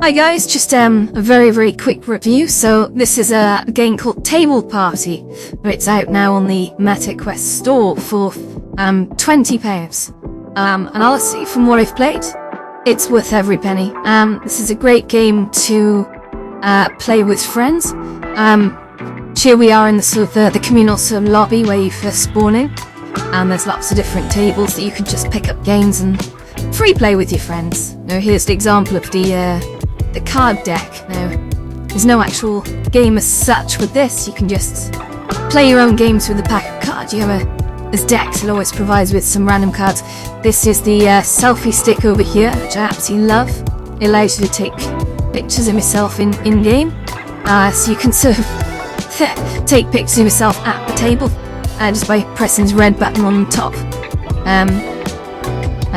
Hi guys, just a very quick review. So this is a game called Table Party. It's out now on the MetaQuest store for £20. And honestly, from what I've played, it's worth every penny. This is a great game to play with friends. Here we are in the sort of the communal sort of lobby where you first spawn in, and there's lots of different tables that you can just pick up games and free play with your friends. Now here's the example of the card deck. Now there's no actual game as such with this. You can just play your own games with a pack of cards. You have this deck that always provides with some random cards. This is the selfie stick over here, which I absolutely love. It allows you to take pictures of yourself in game, so you can sort of take pictures of yourself at the table just by pressing this red button on the top. And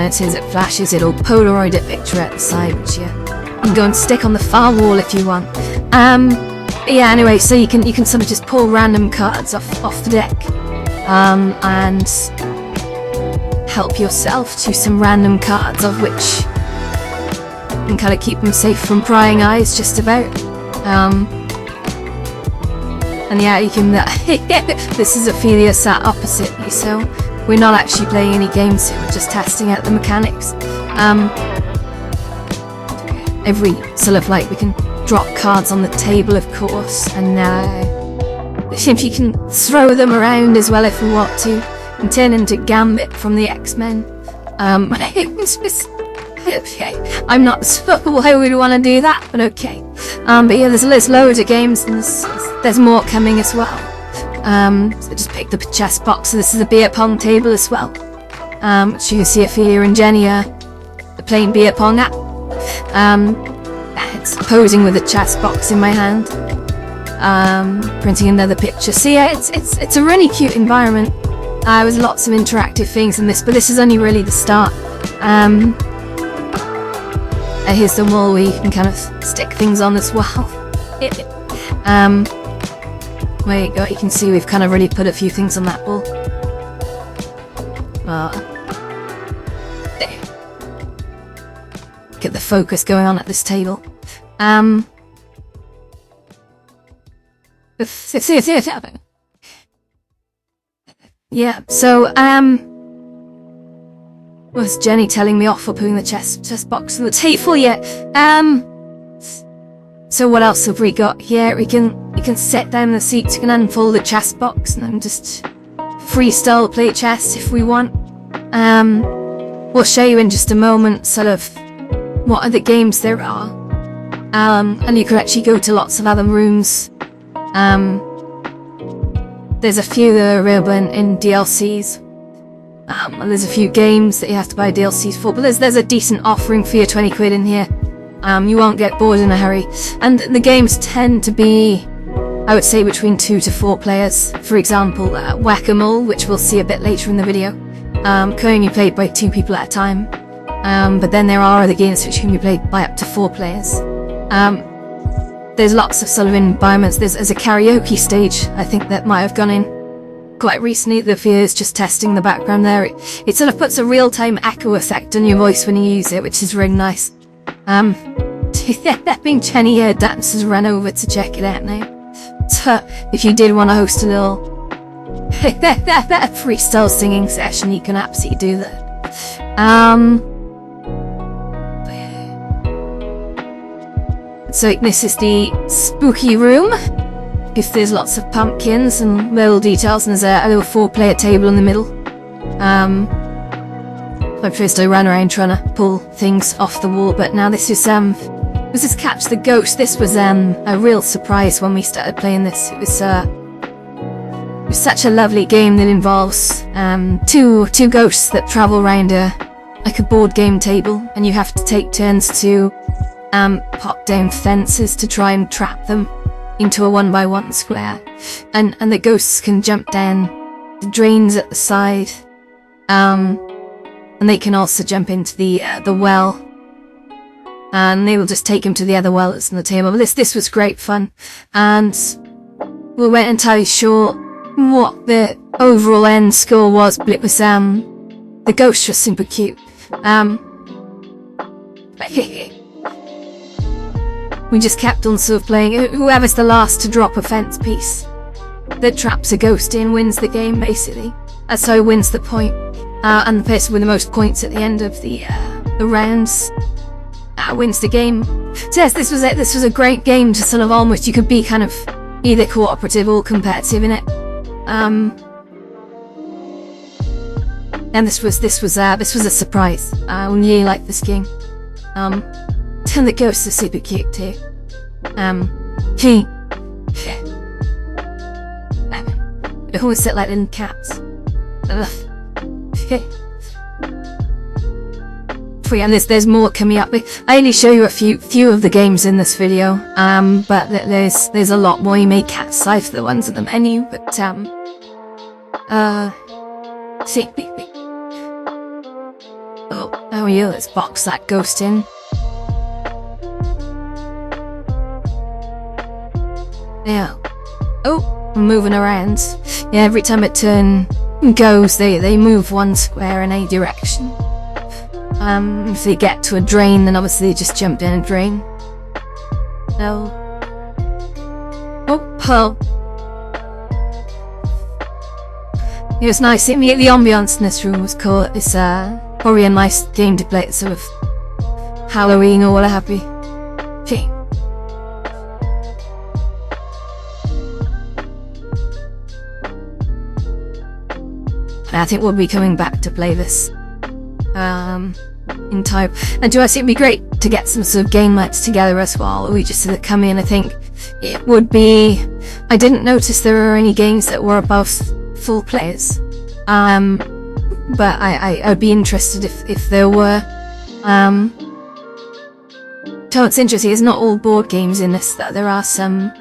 it says it flashes, it'll Polaroid a picture at the side, which you can go and stick on the far wall if you want. Yeah, anyway, so you can sort of just pull random cards off the deck and help yourself to some random cards, of which you can kind of keep them safe from prying eyes, just about. And yeah, you can. This is Ophelia sat opposite me, so we're not actually playing any games here. We're just testing out the mechanics. Every sort of we can drop cards on the table, of course, and if you can throw them around as well if we want to, and turn into Gambit from the X-Men. I'm not sure why we'd want to do that, but okay. But yeah, there's loads of games, and there's more coming as well. So just picked up a chess box. So this is a beer pong table as well, which you can see Ophelia and Jenny are playing beer pong at. It's posing with a chess box in my hand, printing another picture. So yeah, it's a really cute environment. With lots of interactive things in this, but this is only really the start. Here's the wall where you can kind of stick things on as well. There you go, you can see we've kind of really put a few things on that wall. There. Get the focus going on at this table. Yeah, so was Jenny telling me off for putting the chess box on the table yet? So what else have we got here? You can set down the seats, you can unfold the chess box, and then just freestyle play chess if we want. We'll show you in just a moment sort of what other games there are. And you can actually go to lots of other rooms. There's a few that are available in DLCs. And there's a few games that you have to buy DLCs for, but there's a decent offering for your 20 quid in here. You won't get bored in a hurry. And the games tend to be, I would say, between 2 to 4 players. For example, Whack-A-Mole, which we'll see a bit later in the video, can only be played by 2 people at a time. But then there are other games which can be played by up to 4 players. There's lots of sort of environments. There's a karaoke stage, I think, that might have gone in quite recently. The Fear is just testing the background there. It sort of puts a real-time echo effect on your voice when you use it, which is really nice. That being Jenny here, dancers ran over to check it out now. So if you did want to host a little that freestyle singing session, you can absolutely do that. So this is the spooky room. If there's lots of pumpkins and little details, and there's a little 4-player table in the middle. At first I ran around trying to pull things off the wall, but now this is Catch the Ghost. This was a real surprise when we started playing this. It was such a lovely game that involves two ghosts that travel around like a board game table, and you have to take turns to pop down fences to try and trap them into a 1x1 square, and the ghosts can jump down the drains at the side, and they can also jump into the well, and they will just take him to the other well that's on the table. But this was great fun, and we weren't entirely sure what the overall end score was, but it was the ghosts were super cute. we just kept on sort of playing. Whoever's the last to drop a fence piece that traps a ghost in wins the game, basically. So wins the point. And the person with the most points at the end of the rounds wins the game. So yes, this was it. This was a great game to sort of almost, you could be kind of either cooperative or competitive in it. And this was a surprise. I really liked this game. And the ghosts are super cute too. Who is it letting cats? And there's more coming up. I only show you a few of the games in this video, but there's a lot more. You may catch sight of the ones in the menu, but see, oh yeah, let's box that ghost in. Yeah. Oh, I'm moving around. Yeah, every time it goes, they move one square in a direction. If they get to a drain, then obviously they just jump in a drain. No. Oh, pearl. It was nice. The ambience in this room was cool. It's probably a nice game to play at sort of Halloween or what have you. Gee. I think we'll be coming back to play this in time. And do I think it'd be great to get some sort of game nights together as well? We just sort of come in. I think it would be. I didn't notice there were any games that were above full players, but I'd be interested if there were. So it's interesting. It's not all board games in this. That there are some.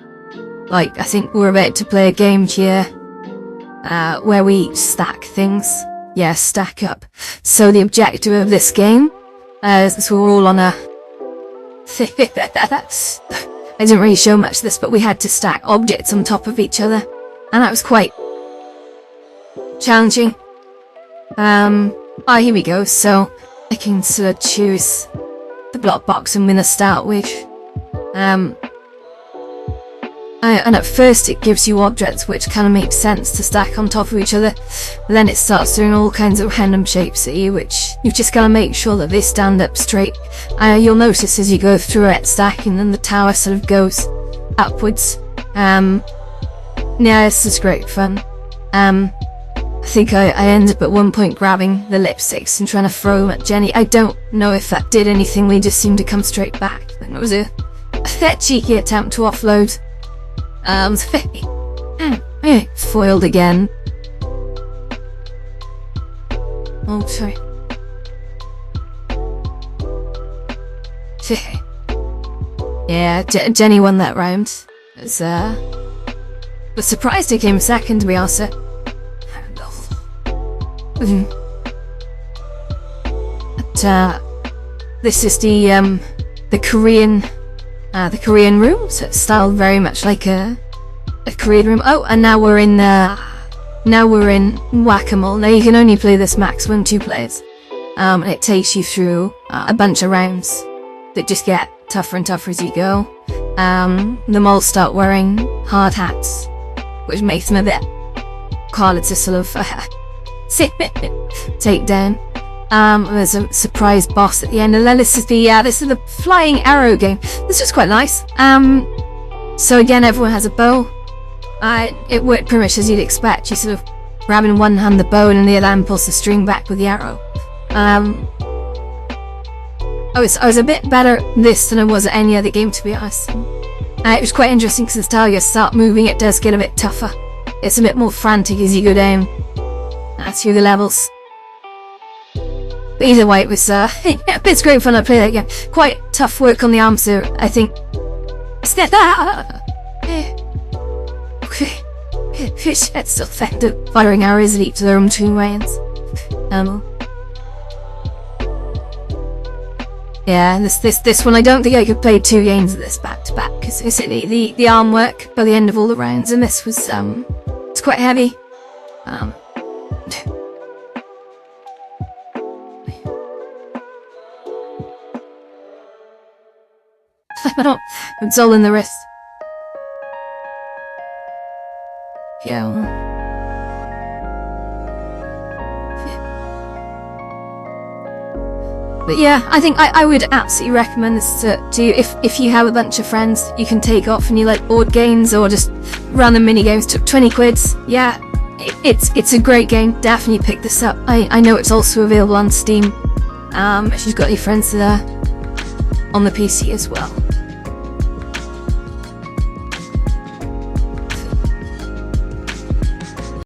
Like I think we're about to play a game here. Where we each stack things. Yeah, stack up. So the objective of this game is we're all on a... I didn't really show much of this, but we had to stack objects on top of each other. And that was quite challenging. Here we go. So I can sort of choose the block box I'm going to start with. And at first it gives you objects which kind of make sense to stack on top of each other. But then it starts doing all kinds of random shapes at you, which you've just got to make sure that they stand up straight. You'll notice as you go through it stacking, then the tower sort of goes upwards. Yeah, this is great fun. I think I ended up at one point grabbing the lipsticks and trying to throw them at Jenny. I don't know if that did anything, they just seemed to come straight back. I think it was a cheeky attempt to offload. Foiled again. Oh, sorry. Yeah, Jenny won that round. Was surprised he came second, to be honest. But, this is the Korean room, so it's styled very much like a Korean room. Oh, and now we're in Whack-A-Mole. Now you can only play this maximum 2 players, and it takes you through a bunch of rounds that just get tougher and tougher as you go. The moles start wearing hard hats, which makes them a bit harder to sort of take down. There's a surprise boss at the end, and then this is the flying arrow game. This was quite nice. So again, everyone has a bow. It worked pretty much as you'd expect. You sort of grab in one hand the bow and in the other hand pulls the string back with the arrow. I was a bit better at this than I was at any other game, to be honest. It was quite interesting because as you start moving, it does get a bit tougher. It's a bit more frantic as you go down through the levels. But either way, it was it's great fun to play that game. Quite tough work on the arms there, I think. It's still effective. Firing arrows at each of their own 2 rounds. Yeah, this one I don't think I could play 2 games of this back to back because the arm work by the end of all the rounds, and this was it's quite heavy. I don't. It's all in the wrist. Yeah. But yeah, I think I would absolutely recommend this to you. If you have a bunch of friends you can take off and you like board games or just random mini games. Took 20 quids. Yeah, it's a great game. Definitely pick this up. I know it's also available on Steam. If you've got any friends there on the PC as well.